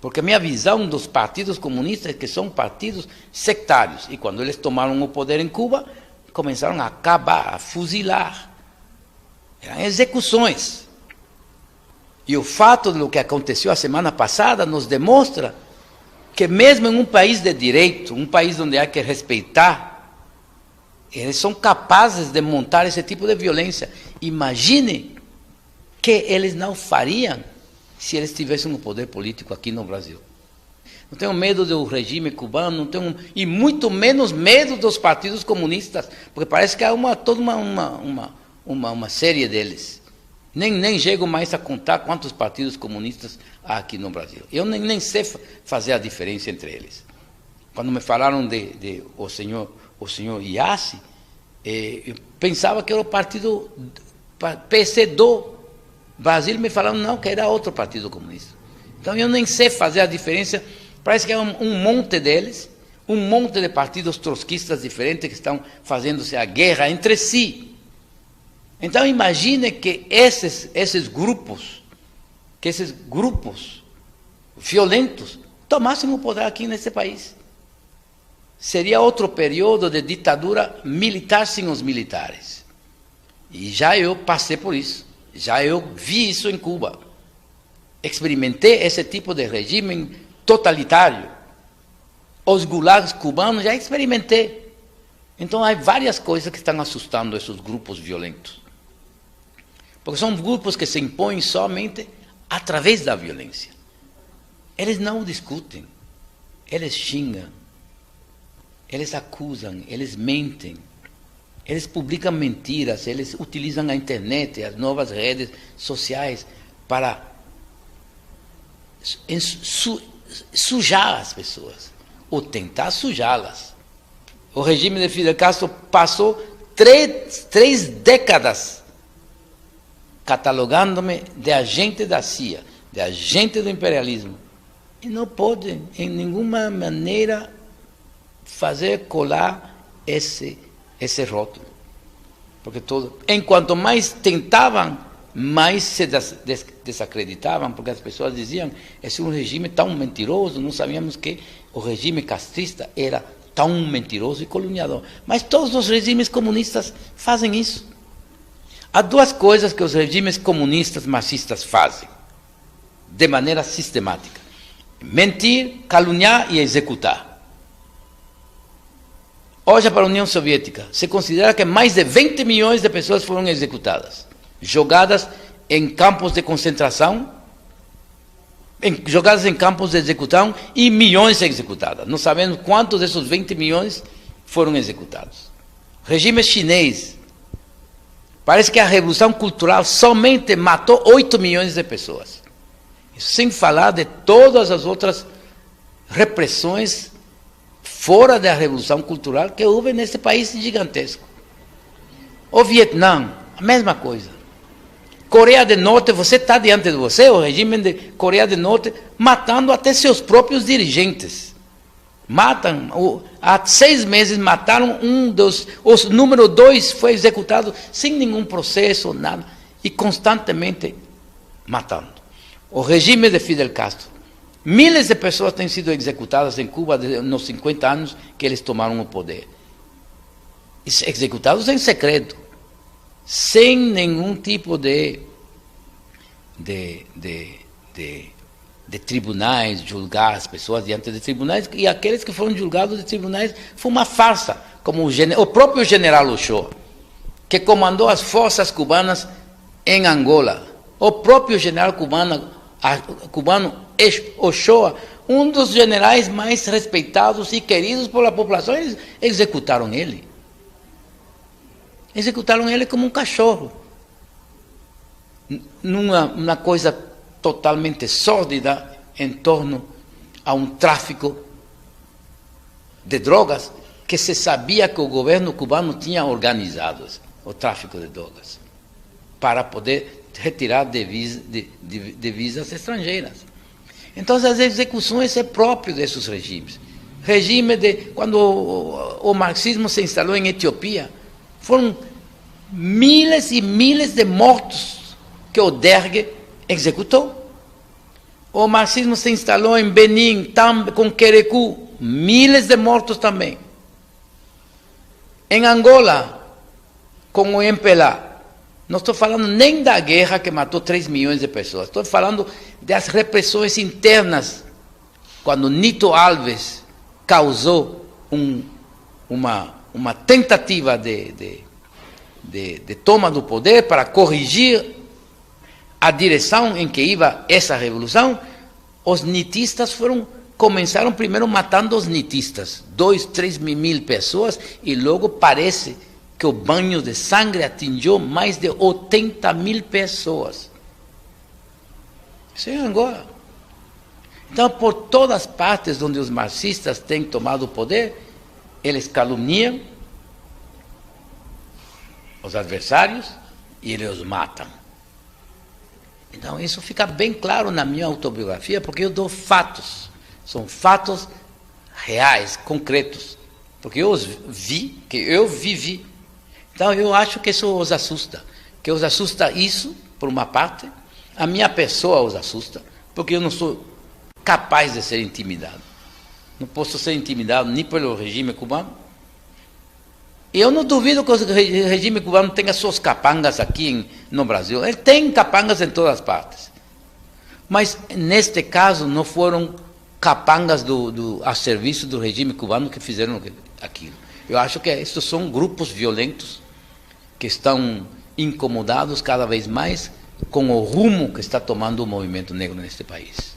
Porque a minha visão dos partidos comunistas é que são partidos sectários. E quando eles tomaram o poder em Cuba, começaram a acabar, a fuzilar. Eram execuções. E o fato do que aconteceu a semana passada nos demonstra que mesmo em um país de direito, um país onde há que respeitar, eles são capazes de montar esse tipo de violência. Imagine que eles não fariam se eles tivessem um poder político aqui no Brasil. Não tenho medo do regime cubano, não tenho, e muito menos medo dos partidos comunistas, porque parece que há toda uma série deles. Nem chego mais a contar quantos partidos comunistas há aqui no Brasil. Eu nem sei fazer a diferença entre eles. Quando me falaram de o senhor Iassi, eu pensava que era o partido PC do Brasil, me falaram não, que era outro partido comunista. Então eu nem sei fazer a diferença, parece que é um monte deles, um monte de partidos trotskistas diferentes que estão fazendo-se a guerra entre si. Então imagine que esses grupos violentos tomassem o poder aqui nesse país. Seria outro período de ditadura militar sem os militares. E já eu passei por isso. Já eu vi isso em Cuba. Experimentei esse tipo de regime totalitário. Os gulags cubanos já experimentei. Então há várias coisas que estão assustando esses grupos violentos. Porque são grupos que se impõem somente através da violência. Eles não discutem, eles xingam, eles acusam, eles mentem, eles publicam mentiras, eles utilizam a internet, as novas redes sociais para sujar as pessoas, ou tentar sujá-las. O regime de Fidel Castro passou três décadas catalogando-me de agente da CIA, de agente do imperialismo. E não pode, em nenhuma maneira, fazer colar esse rótulo. Porque enquanto mais tentavam, mais se desacreditavam, porque as pessoas diziam, esse é um regime tão mentiroso, não sabíamos que o regime castrista era tão mentiroso e coloniador. Mas todos os regimes comunistas fazem isso. Há duas coisas que os regimes comunistas marxistas fazem, de maneira sistemática: mentir, caluniar e executar. Hoje, para a União Soviética, se considera que mais de 20 milhões de pessoas foram executadas, jogadas em campos de concentração, jogadas em campos de execução, e milhões executadas. Não sabemos quantos desses 20 milhões foram executados. Regime chinês, parece que a Revolução Cultural somente matou 8 milhões de pessoas. Sem falar de todas as outras repressões fora da Revolução Cultural que houve nesse país gigantesco. O Vietnã, a mesma coisa. Coreia do Norte, você está diante de você, o regime de Coreia do Norte, matando até seus próprios dirigentes. Matam, há 6 meses mataram o número 2 foi executado sem nenhum processo, nada, e constantemente matando. O regime de Fidel Castro, milhares de pessoas têm sido executadas em Cuba nos 50 anos que eles tomaram o poder. Executados em segredo, sem nenhum tipo de tribunais, julgar as pessoas diante de tribunais, e aqueles que foram julgados de tribunais foi uma farsa, como o próprio general Ochoa, que comandou as forças cubanas em Angola. O próprio general cubano Ochoa, um dos generais mais respeitados e queridos pela população, eles executaram ele. Executaram ele como um cachorro. Numa coisa totalmente sórdida em torno a um tráfico de drogas que se sabia que o governo cubano tinha organizado, o tráfico de drogas, para poder retirar divisas estrangeiras. Então as execuções é próprio desses regimes. Quando o marxismo se instalou em Etiópia, foram milhares e milhares de mortos que o Derg executou. O marxismo se instalou em Benin, com Querecú, miles de mortos também. Em Angola, com o MPLA. Não estou falando nem da guerra que matou 3 milhões de pessoas. Estou falando das repressões internas, quando Nito Alves causou uma tentativa de toma do poder para corrigir a direção em que ia essa revolução. Os nitistas começaram primeiro matando os nitistas, 2, 3 mil pessoas, e logo parece que o banho de sangue atingiu mais de 80 mil pessoas. Isso é Angola. Então, por todas as partes onde os marxistas têm tomado o poder, eles caluniam os adversários e eles os matam. Então, isso fica bem claro na minha autobiografia, porque eu dou fatos. São fatos reais, concretos. Porque eu os vi, que eu vivi. Então, eu acho que isso os assusta. Que os assusta isso, por uma parte. A minha pessoa os assusta, porque eu não sou capaz de ser intimidado. Não posso ser intimidado nem pelo regime cubano. E eu não duvido que o regime cubano tenha suas capangas aqui no Brasil. Ele tem capangas em todas as partes. Mas, neste caso, não foram capangas a serviço do regime cubano que fizeram aquilo. Eu acho que estes são grupos violentos que estão incomodados cada vez mais com o rumo que está tomando o movimento negro neste país.